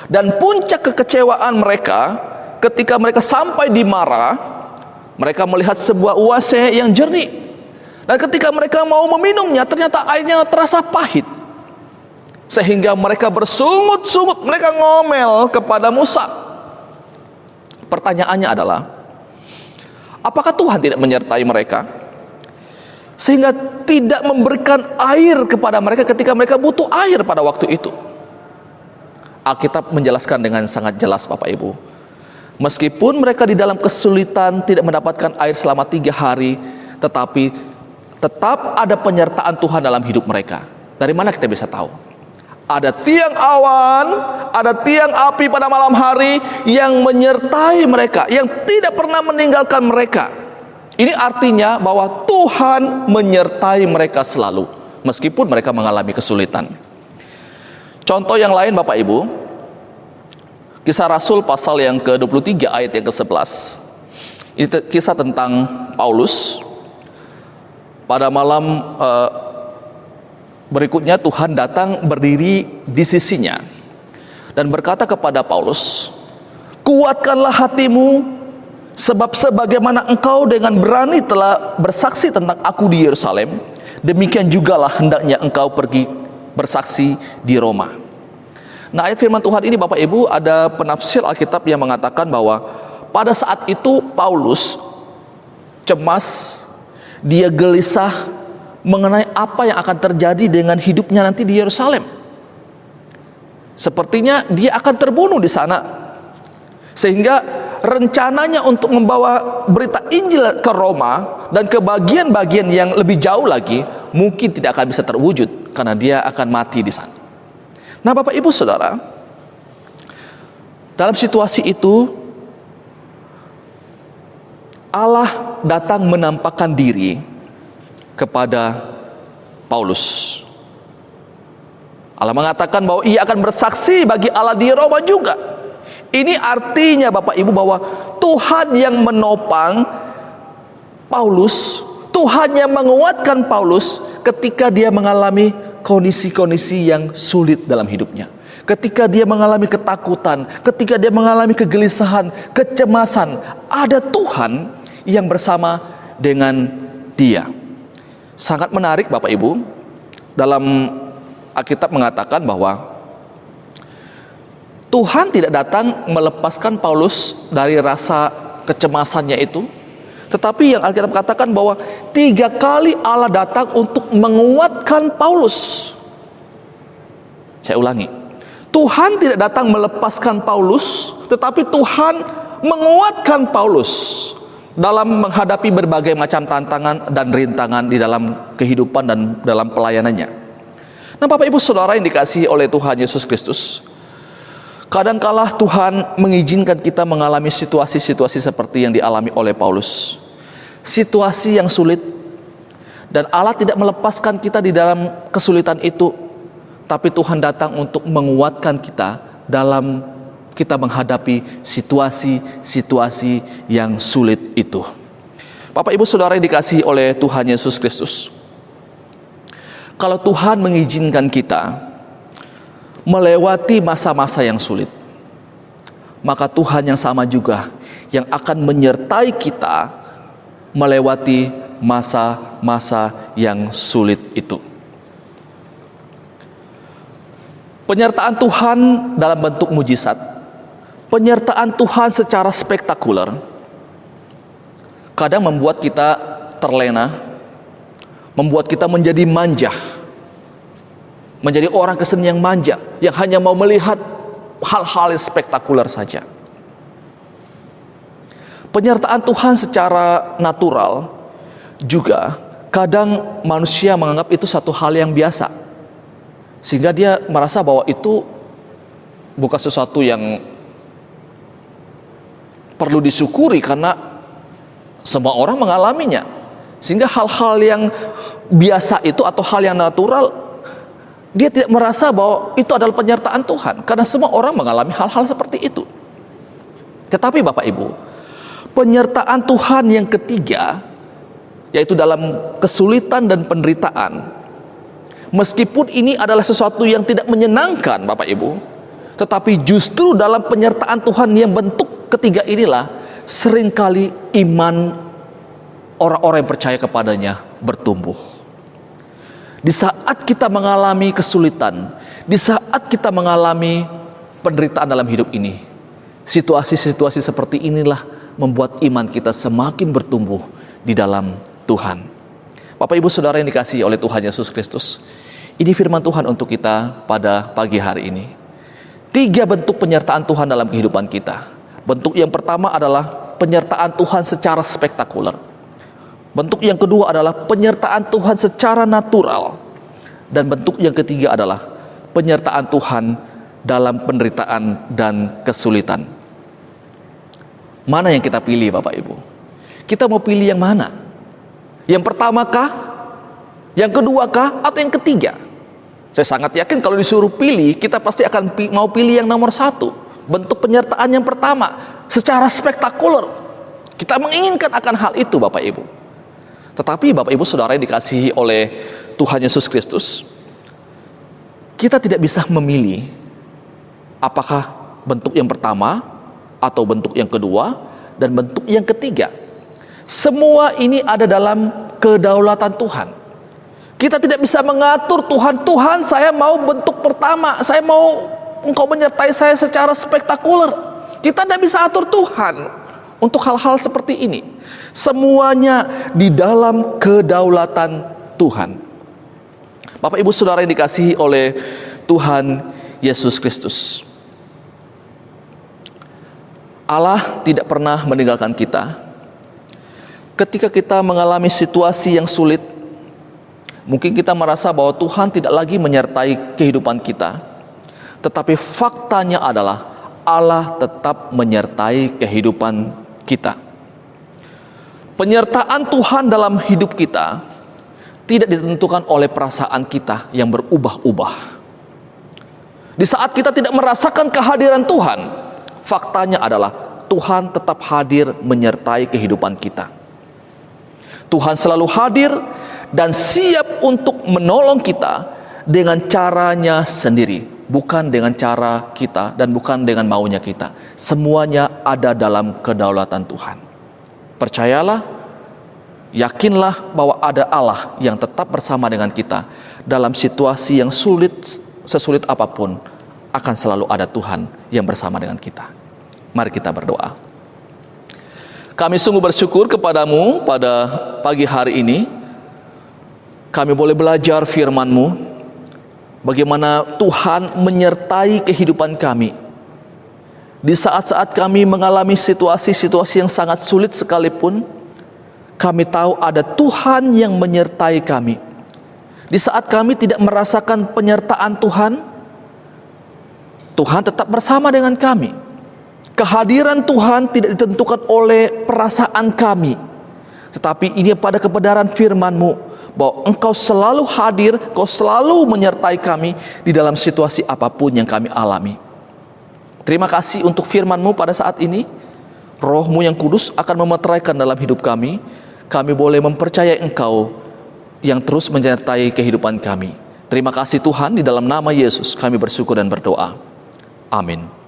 Dan puncak kekecewaan mereka ketika mereka sampai di Mara, mereka melihat sebuah oase yang jernih. Dan ketika mereka mau meminumnya, ternyata airnya terasa pahit. Sehingga mereka bersungut-sungut, mereka ngomel kepada Musa. Pertanyaannya adalah, apakah Tuhan tidak menyertai mereka sehingga tidak memberikan air kepada mereka ketika mereka butuh air pada waktu itu? Alkitab menjelaskan dengan sangat jelas, Bapak Ibu. Meskipun mereka di dalam kesulitan tidak mendapatkan air selama 3 hari, tetapi tetap ada penyertaan Tuhan dalam hidup mereka. Dari mana kita bisa tahu? Ada tiang awan, ada tiang api pada malam hari yang menyertai mereka, yang tidak pernah meninggalkan mereka. Ini artinya bahwa Tuhan menyertai mereka selalu, meskipun mereka mengalami kesulitan. Contoh yang lain, Bapak Ibu, Kisah Rasul pasal yang ke-23 ayat yang ke-11. Ini kisah tentang Paulus. Pada malam berikutnya Tuhan datang berdiri di sisinya dan berkata kepada Paulus, "Kuatkanlah hatimu, sebab sebagaimana engkau dengan berani telah bersaksi tentang aku di Yerusalem, demikian jugalah hendaknya engkau pergi bersaksi di Roma." Nah, ayat firman Tuhan ini, Bapak Ibu, ada penafsir Alkitab yang mengatakan bahwa pada saat itu Paulus cemas, dia gelisah mengenai apa yang akan terjadi dengan hidupnya nanti di Yerusalem. Sepertinya dia akan terbunuh di sana, sehingga rencananya untuk membawa berita Injil ke Roma dan ke bagian-bagian yang lebih jauh lagi mungkin tidak akan bisa terwujud karena dia akan mati di sana. Nah, Bapak Ibu Saudara, dalam situasi itu Allah datang menampakkan diri kepada Paulus. Allah mengatakan bahwa ia akan bersaksi bagi Allah di Roma juga. Ini artinya, Bapak Ibu, bahwa Tuhan yang menopang Paulus, Tuhan yang menguatkan Paulus ketika dia mengalami kondisi-kondisi yang sulit dalam hidupnya. Ketika dia mengalami ketakutan, ketika dia mengalami kegelisahan, kecemasan, ada Tuhan yang bersama dengan dia. Sangat menarik, Bapak Ibu, dalam Alkitab mengatakan bahwa Tuhan tidak datang melepaskan Paulus dari rasa kecemasannya itu. Tetapi yang Alkitab katakan bahwa 3 kali Allah datang untuk menguatkan Paulus. Saya ulangi, Tuhan tidak datang melepaskan Paulus, tetapi Tuhan menguatkan Paulus dalam menghadapi berbagai macam tantangan dan rintangan di dalam kehidupan dan dalam pelayanannya. Nah, Bapak Ibu Saudara yang dikasihi oleh Tuhan Yesus Kristus, kadangkala Tuhan mengizinkan kita mengalami situasi-situasi seperti yang dialami oleh Paulus. Situasi yang sulit, dan Allah tidak melepaskan kita di dalam kesulitan itu, tapi Tuhan datang untuk menguatkan kita dalam kita menghadapi situasi-situasi yang sulit itu. Bapak Ibu Saudara yang dikasihi oleh Tuhan Yesus Kristus, kalau Tuhan mengizinkan kita melewati masa-masa yang sulit, maka Tuhan yang sama juga yang akan menyertai kita melewati masa-masa yang sulit itu. Penyertaan Tuhan dalam bentuk mujizat, penyertaan Tuhan secara spektakuler, kadang membuat kita terlena, membuat kita menjadi manja, menjadi orang Kristen yang manja, yang hanya mau melihat hal-hal yang spektakuler saja. Penyertaan Tuhan secara natural juga kadang manusia menganggap itu satu hal yang biasa, sehingga dia merasa bahwa itu bukan sesuatu yang perlu disyukuri karena semua orang mengalaminya. Sehingga hal-hal yang biasa itu atau hal yang natural, dia tidak merasa bahwa itu adalah penyertaan Tuhan, karena semua orang mengalami hal-hal seperti itu. Tetapi Bapak Ibu, penyertaan Tuhan yang ketiga, yaitu dalam kesulitan dan penderitaan, meskipun ini adalah sesuatu yang tidak menyenangkan Bapak Ibu, tetapi justru dalam penyertaan Tuhan yang bentuk ketiga inilah seringkali iman orang-orang yang percaya kepadanya bertumbuh. Di saat kita mengalami kesulitan, di saat kita mengalami penderitaan dalam hidup ini, situasi-situasi seperti inilah membuat iman kita semakin bertumbuh di dalam Tuhan. Bapak Ibu Saudara yang dikasihi oleh Tuhan Yesus Kristus, ini firman Tuhan untuk kita pada pagi hari ini. 3 bentuk penyertaan Tuhan dalam kehidupan kita. Bentuk yang pertama adalah penyertaan Tuhan secara spektakuler. Bentuk yang kedua adalah penyertaan Tuhan secara natural. Dan bentuk yang ketiga adalah penyertaan Tuhan dalam penderitaan dan kesulitan. Mana yang kita pilih Bapak Ibu? Kita mau pilih yang mana? Yang pertama kah? Yang kedua kah? Atau yang ketiga? Saya sangat yakin kalau disuruh pilih, kita pasti akan mau pilih yang nomor 1. Bentuk penyertaan yang pertama, secara spektakuler. Kita menginginkan akan hal itu Bapak Ibu. Tetapi Bapak Ibu Saudara yang dikasihi oleh Tuhan Yesus Kristus, kita tidak bisa memilih apakah bentuk yang pertama atau bentuk yang kedua dan bentuk yang ketiga. Semua ini ada dalam kedaulatan Tuhan. Kita tidak bisa mengatur Tuhan, saya mau bentuk pertama, saya mau Engkau menyertai saya secara spektakuler. Kita tidak bisa atur Tuhan untuk hal-hal seperti ini. Semuanya di dalam kedaulatan Tuhan. Bapak Ibu Saudara yang dikasihi oleh Tuhan Yesus Kristus, Allah tidak pernah meninggalkan kita. Ketika kita mengalami situasi yang sulit, mungkin kita merasa bahwa Tuhan tidak lagi menyertai kehidupan kita. Tetapi faktanya adalah Allah tetap menyertai kehidupan kita. Penyertaan Tuhan dalam hidup kita tidak ditentukan oleh perasaan kita yang berubah-ubah. Di saat kita tidak merasakan kehadiran Tuhan, faktanya adalah Tuhan tetap hadir menyertai kehidupan kita. Tuhan selalu hadir dan siap untuk menolong kita dengan caranya sendiri, bukan dengan cara kita dan bukan dengan maunya kita. Semuanya ada dalam kedaulatan Tuhan. Percayalah, yakinlah bahwa ada Allah yang tetap bersama dengan kita dalam situasi yang sulit, sesulit apapun, akan selalu ada Tuhan yang bersama dengan kita. Mari kita berdoa. Kami sungguh bersyukur kepadamu pada pagi hari ini. Kami boleh belajar firman-Mu, bagaimana Tuhan menyertai kehidupan kami. Di saat-saat kami mengalami situasi-situasi yang sangat sulit sekalipun, kami tahu ada Tuhan yang menyertai kami. Di saat kami tidak merasakan penyertaan Tuhan, Tuhan tetap bersama dengan kami. Kehadiran Tuhan tidak ditentukan oleh perasaan kami, tetapi ini pada kebenaran firman-Mu, bahwa Engkau selalu hadir, Engkau selalu menyertai kami di dalam situasi apapun yang kami alami. Terima kasih untuk firman-Mu pada saat ini. Roh-Mu yang kudus akan memeteraikan dalam hidup kami. Kami boleh mempercayai Engkau yang terus menyertai kehidupan kami. Terima kasih Tuhan, di dalam nama Yesus kami bersyukur dan berdoa. Amin.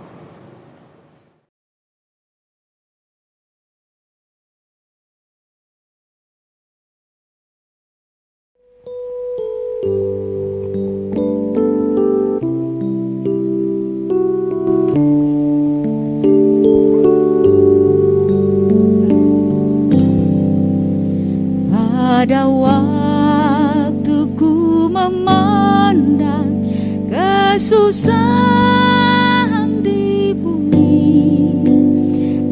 Pada waktu ku memandang kesusahan di bumi,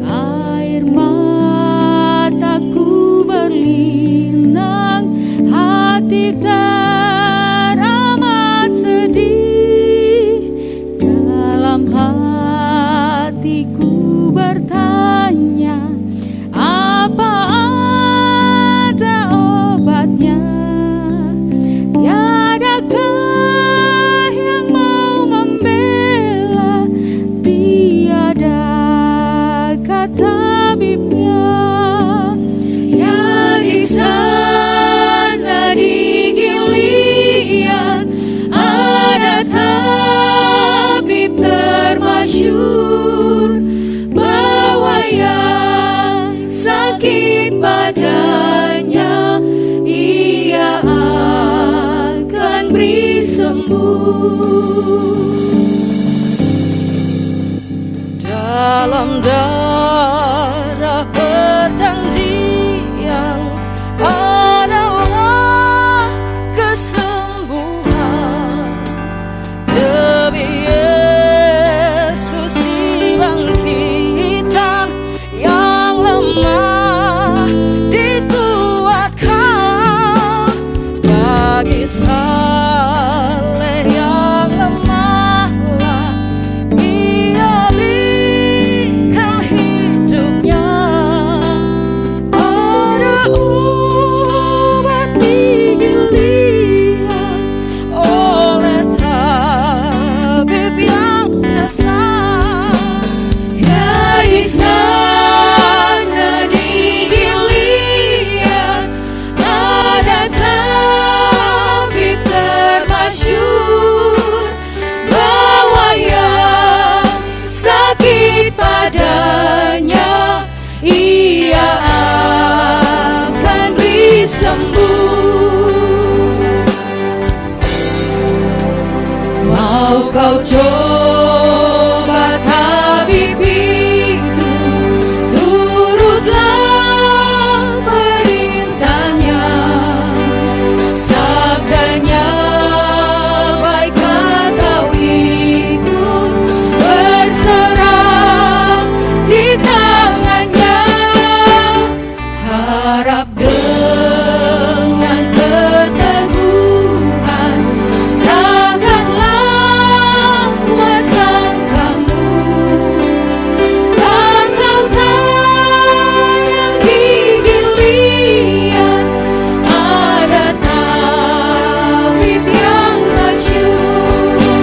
air mataku berlinang, hati teramat sedih. Dalam hatiku bertanya, apa tiadakah yang mau membela, tiadakah tabibnya? Ya di sana di Gilead ada tabib termasyhur, bahwa yang sakit badannya ia akan beri sembuh. Dalam darah perjanjian adalah kesembuhan. Demi Yesus dibangkitkan yang lemah dikuatkan. Bagi Saleh yang lemahlah ia berikan hidupnya. Ada obat di Gilead oleh tabib yang dasar. Ya di sana di Gilead ada tabib termasyhur, bahwa yang sakit padanya ia akan beri sembuh. Mau kau coba tabib itu, turutlah perintahnya. Sabdanya baik atau ikut, berserah di tangannya. Harap dengan keteguhan, serahkanlah kuasan kamu. Dan kau tayang di Gilead ada tabib yang masyhur.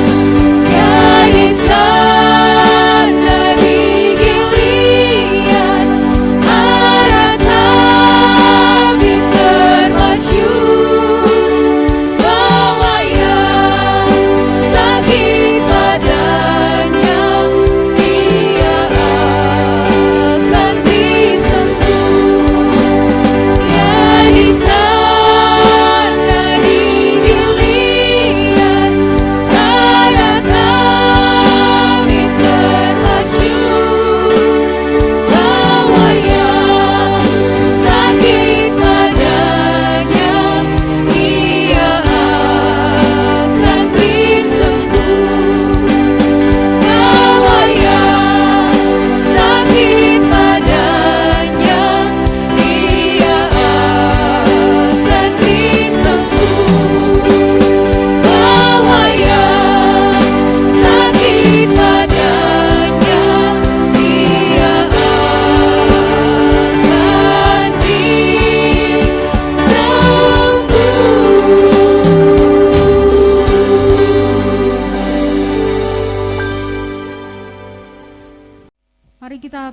Ya di sana di Gilead ada tabib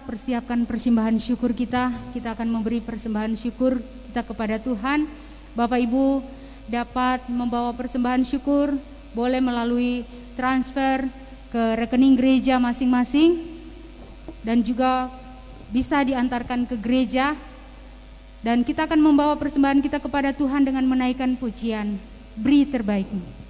persiapkan persembahan syukur kita. Kita akan memberi persembahan syukur kita kepada Tuhan. Bapak Ibu dapat membawa persembahan syukur, boleh melalui transfer ke rekening gereja masing-masing, dan juga bisa diantarkan ke gereja. Dan kita akan membawa persembahan kita kepada Tuhan dengan menaikkan pujian, beri terbaikmu.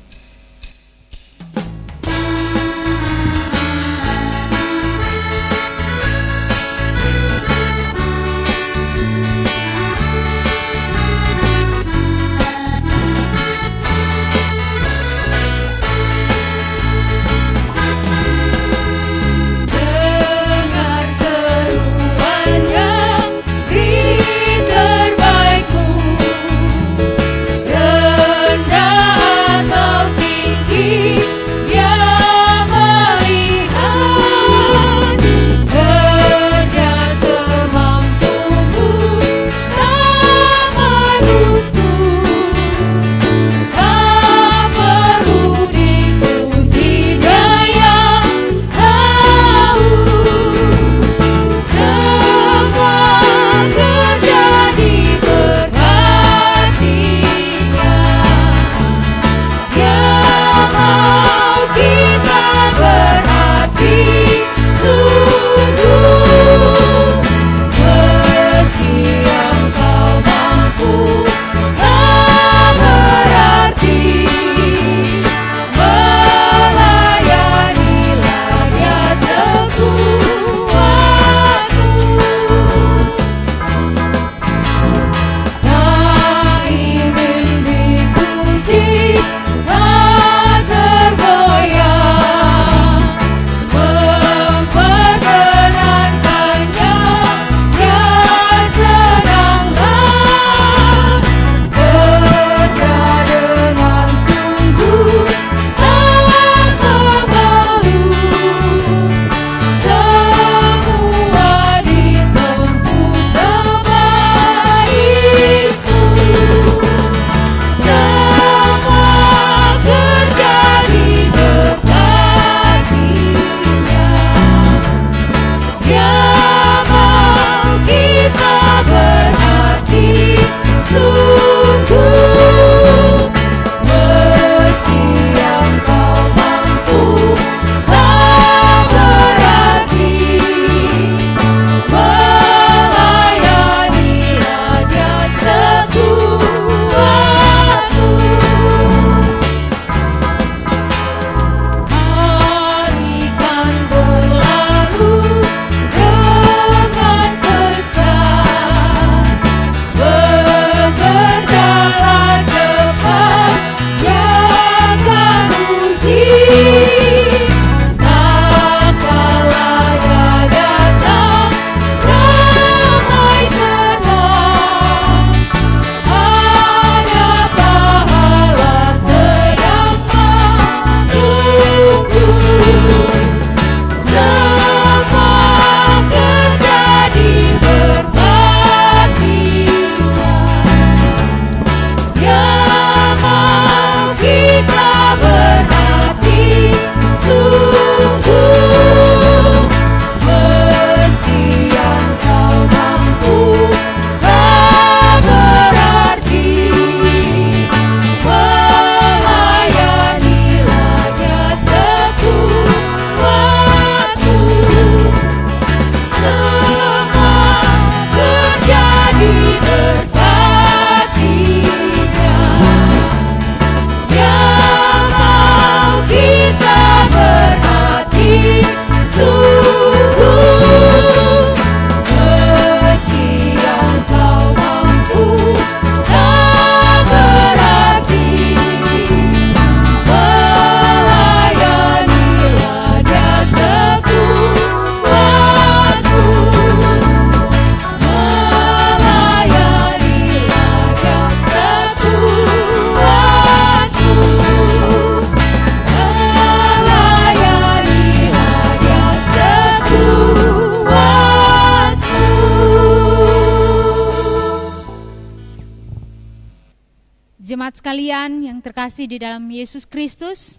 Jemaat sekalian yang terkasih di dalam Yesus Kristus,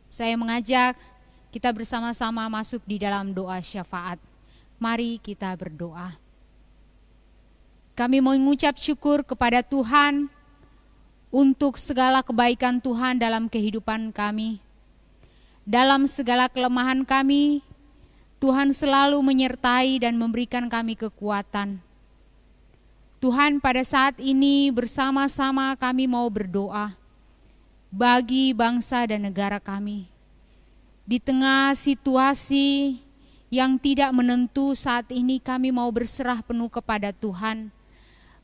saya mengajak kita bersama-sama masuk di dalam doa syafaat. Mari kita berdoa. Kami mengucap syukur kepada Tuhan untuk segala kebaikan Tuhan dalam kehidupan kami. Dalam segala kelemahan kami, Tuhan selalu menyertai dan memberikan kami kekuatan. Tuhan, pada saat ini bersama-sama kami mau berdoa bagi bangsa dan negara kami. Di tengah situasi yang tidak menentu saat ini, kami mau berserah penuh kepada Tuhan,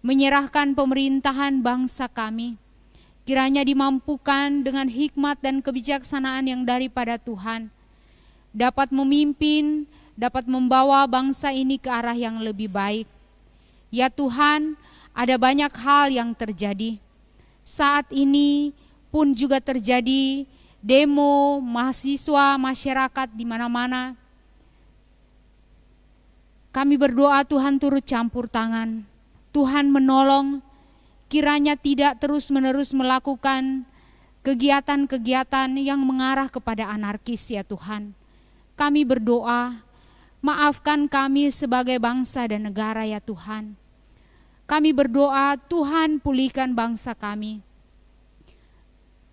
menyerahkan pemerintahan bangsa kami. Kiranya dimampukan dengan hikmat dan kebijaksanaan yang daripada Tuhan, dapat memimpin, dapat membawa bangsa ini ke arah yang lebih baik. Ya Tuhan, ada banyak hal yang terjadi. Saat ini pun juga terjadi demo mahasiswa, masyarakat di mana-mana. Kami berdoa Tuhan turut campur tangan. Tuhan menolong, kiranya tidak terus-menerus melakukan kegiatan-kegiatan yang mengarah kepada anarkis ya Tuhan. Kami berdoa, maafkan kami sebagai bangsa dan negara ya Tuhan. Kami berdoa Tuhan pulihkan bangsa kami.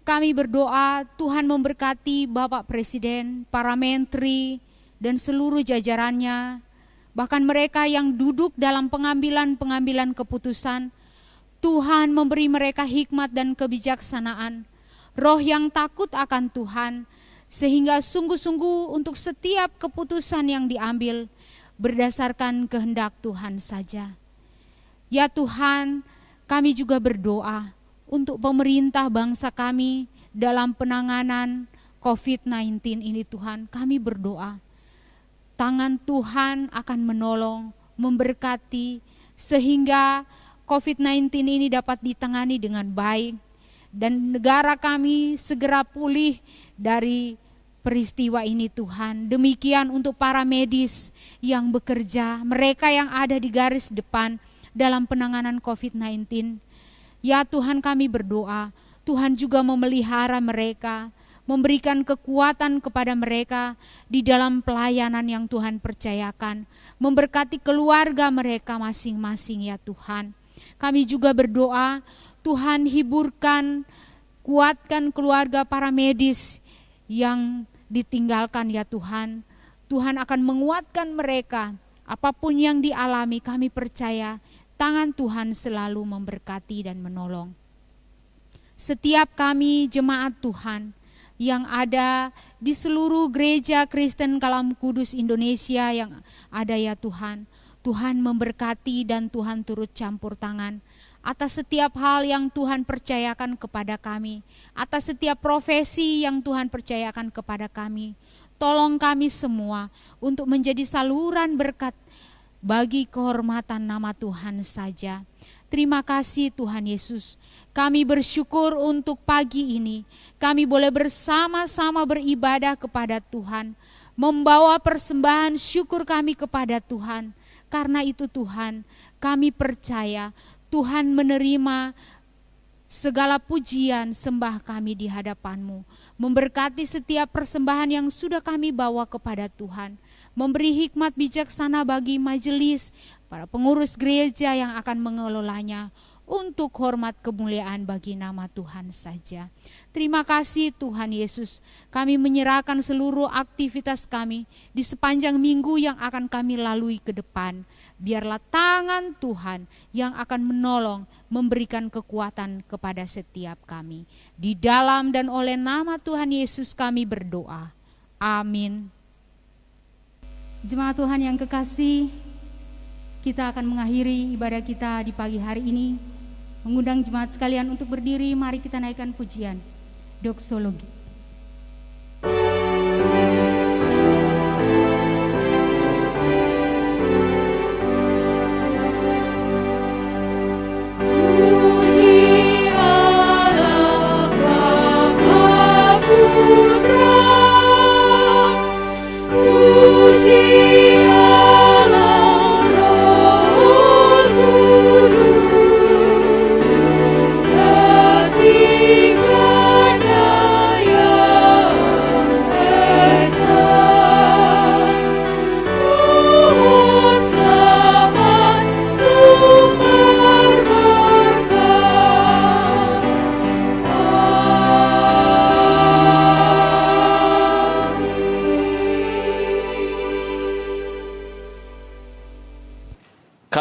Kami berdoa Tuhan memberkati Bapak Presiden, para menteri dan seluruh jajarannya. Bahkan mereka yang duduk dalam pengambilan keputusan. Tuhan memberi mereka hikmat dan kebijaksanaan. Roh yang takut akan Tuhan. Sehingga sungguh-sungguh untuk setiap keputusan yang diambil berdasarkan kehendak Tuhan saja. Ya Tuhan, kami juga berdoa untuk pemerintah bangsa kami dalam penanganan COVID-19 ini Tuhan. Kami berdoa, tangan Tuhan akan menolong, memberkati, sehingga COVID-19 ini dapat ditangani dengan baik. Dan negara kami segera pulih dari peristiwa ini Tuhan. Demikian untuk para medis yang bekerja, mereka yang ada di garis depan dalam penanganan COVID-19. Ya Tuhan, kami berdoa, Tuhan juga memelihara mereka, memberikan kekuatan kepada mereka di dalam pelayanan yang Tuhan percayakan, memberkati keluarga mereka masing-masing ya Tuhan. Kami juga berdoa, Tuhan hiburkan, kuatkan keluarga para medis yang ditinggalkan ya Tuhan. Tuhan akan menguatkan mereka, apapun yang dialami kami percaya tangan Tuhan selalu memberkati dan menolong. Setiap kami jemaat Tuhan yang ada di seluruh gereja Kristen Kalam Kudus Indonesia yang ada ya Tuhan, Tuhan memberkati dan Tuhan turut campur tangan atas setiap hal yang Tuhan percayakan kepada kami, atas setiap profesi yang Tuhan percayakan kepada kami. Tolong kami semua untuk menjadi saluran berkat bagi kehormatan nama Tuhan saja. Terima kasih Tuhan Yesus. Kami bersyukur untuk pagi ini. Kami boleh bersama-sama beribadah kepada Tuhan, membawa persembahan syukur kami kepada Tuhan. Karena itu Tuhan, kami percaya Tuhan menerima segala pujian sembah kami di hadapan-Mu. Memberkati setiap persembahan yang sudah kami bawa kepada Tuhan. Memberi hikmat bijaksana bagi majelis, para pengurus gereja yang akan mengelolanya. Untuk hormat kemuliaan bagi nama Tuhan saja. Terima kasih Tuhan Yesus. Kami menyerahkan seluruh aktivitas kami di sepanjang minggu yang akan kami lalui ke depan. Biarlah tangan Tuhan yang akan menolong, memberikan kekuatan kepada setiap kami. Di dalam dan oleh nama Tuhan Yesus kami berdoa. Amin. Jemaat Tuhan yang kekasih, kita akan mengakhiri ibadah kita di pagi hari ini. Mengundang jemaat sekalian untuk berdiri, mari kita naikkan pujian doksologi. Tiga daya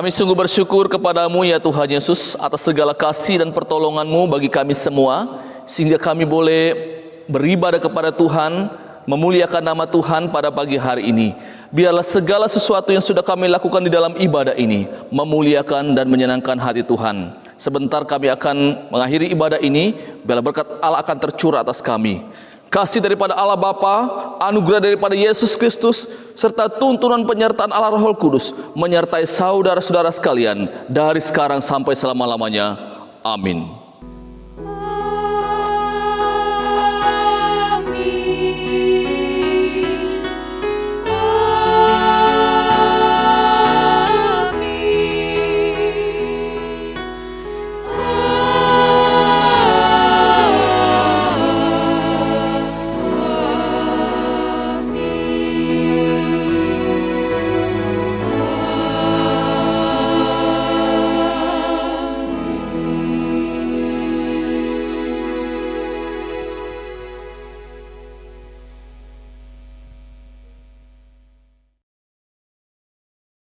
Kami sungguh bersyukur kepadamu ya Tuhan Yesus atas segala kasih dan pertolongan-Mu bagi kami semua, sehingga kami boleh beribadah kepada Tuhan, memuliakan nama Tuhan pada pagi hari ini. Biarlah segala sesuatu yang sudah kami lakukan di dalam ibadah ini memuliakan dan menyenangkan hati Tuhan. Sebentar kami akan mengakhiri ibadah ini, biarlah berkat Allah akan tercurah atas kami. Kasih daripada Allah Bapa, anugerah daripada Yesus Kristus, serta tuntunan penyertaan Allah Roh Kudus menyertai saudara-saudara sekalian dari sekarang sampai selama-lamanya. Amin.